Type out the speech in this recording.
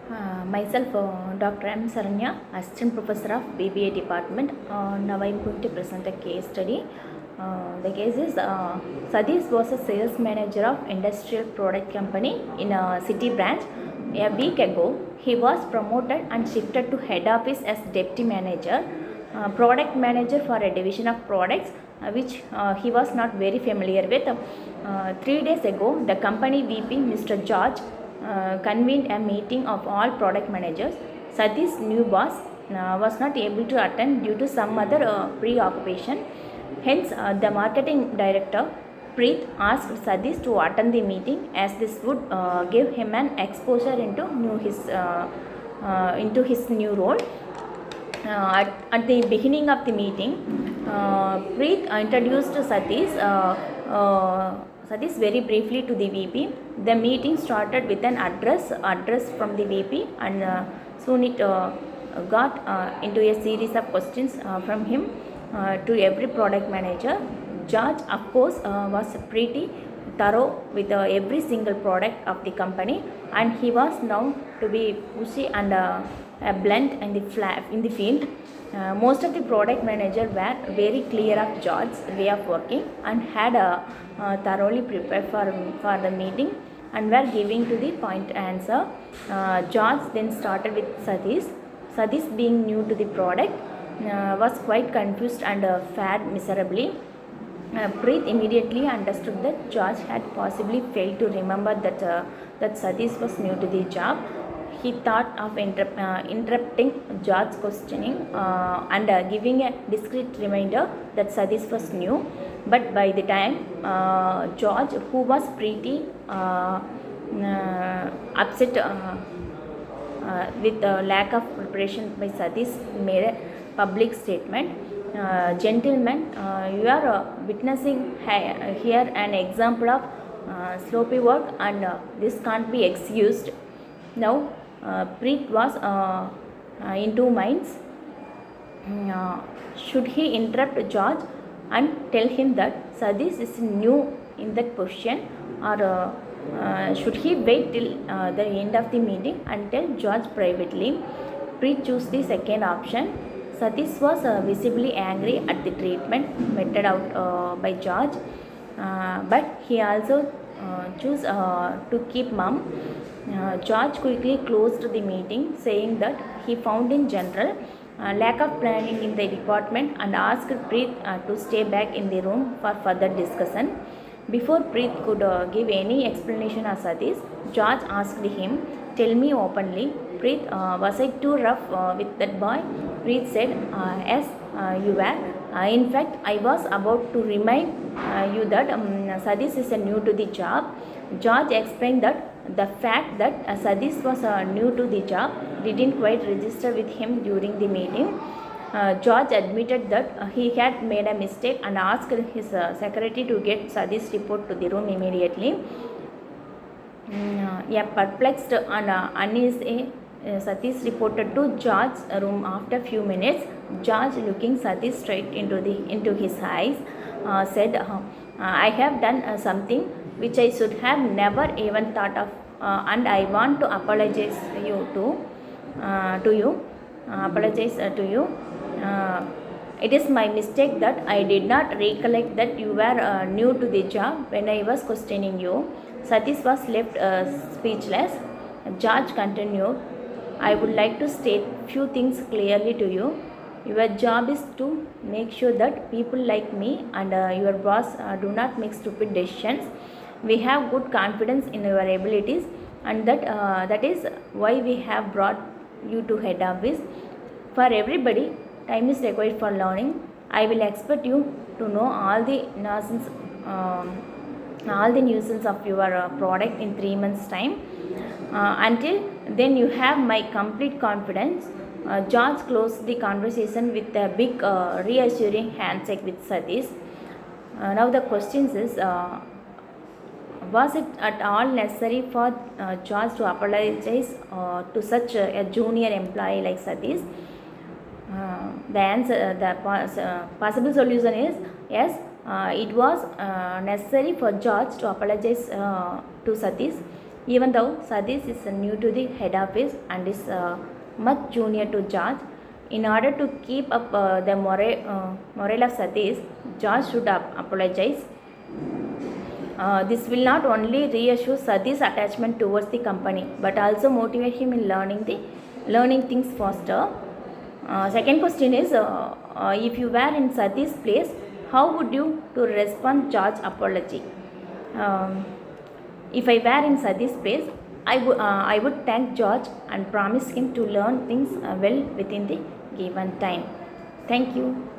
Myself, Dr. M. Saranya, Assistant Professor of BBA Department. Now I am going to present a case study. The case is Sadish was a sales manager of industrial product company in a city branch. A week ago, he was promoted and shifted to head office as deputy manager, product manager for a division of products which he was not very familiar with. 3 days ago, the company VP, Mr. George, convened a meeting of all product managers. Satish's new boss was not able to attend due to some other preoccupation. Hence, the marketing director Preet asked Satish to attend the meeting as this would give him an exposure into his new role. At the beginning of the meeting, Preet introduced Satish very briefly to the VP. The meeting started with an address from the VP, and soon it got into a series of questions from him to every product manager. George, of course, was pretty thorough with every single product of the company, and he was known to be pushy and blunt in the field. Most of the product managers were very clear of George's way of working and had thoroughly prepared for the meeting and were giving to the point answer. George then started with Satish. Satish, being new to the product, was quite confused and fared miserably. Preet immediately understood that George had possibly failed to remember that Satish was new to the job. He thought of interrupting George's questioning and giving a discreet reminder that Satish was new. But by the time George, who was pretty upset with the lack of preparation by Satish, made a public statement. Gentlemen, you are witnessing here an example of sloppy work, and this can't be excused. Now, Preet was in two minds. Should he interrupt George and tell him that Satish is new in that position, or should he wait till the end of the meeting and tell George privately? Preet chose the second option. Satish was visibly angry at the treatment meted out by George, but he also chose to keep mum. George quickly closed the meeting, saying that he found in general lack of planning in the department, and asked Preet to stay back in the room for further discussion. Before Preet could give any explanation of Satish, George asked him, "Tell me openly, Preet, was I too rough with that boy?" Preet said, "Yes, you were. In fact, I was about to remind you that Satish is new to the job." George explained that the fact that Satish was new to the job didn't quite register with him during the meeting. George admitted that he had made a mistake and asked his secretary to get Satish's report to the room immediately. Perplexed and uneasy, Satish reported to George's room after few minutes. George, looking Satish straight into his eyes, said, "I have done something which I should have never even thought of, and I want to apologize to you. It is my mistake that I did not recollect that you were new to the job when I was questioning you." Satish was left speechless. George continued, "I would like to state few things clearly to you. Your job is to make sure that people like me and your boss do not make stupid decisions. We have good confidence in your abilities, and that is why we have brought you to head office. For everybody, time is required for learning. I will expect you to know all the nuisance of your product in 3 months' time. Until then, you have my complete confidence." George closed the conversation with a big reassuring handshake with Satish. Now the question is, was it at all necessary for George to apologize to such a junior employee like Satish? The possible solution is yes. It was necessary for George to apologize to Satish Even though Sadish is new to the head office and is much junior to George, in order to keep up the morale of Sadish, George should apologize. This will not only reassure Sadish's attachment towards the company, but also motivate him in learning things faster. Second question is, if you were in Sadish's place, how would you to respond George's apology? If I were in Sadish's place, I would thank George and promise him to learn things well within the given time. Thank you.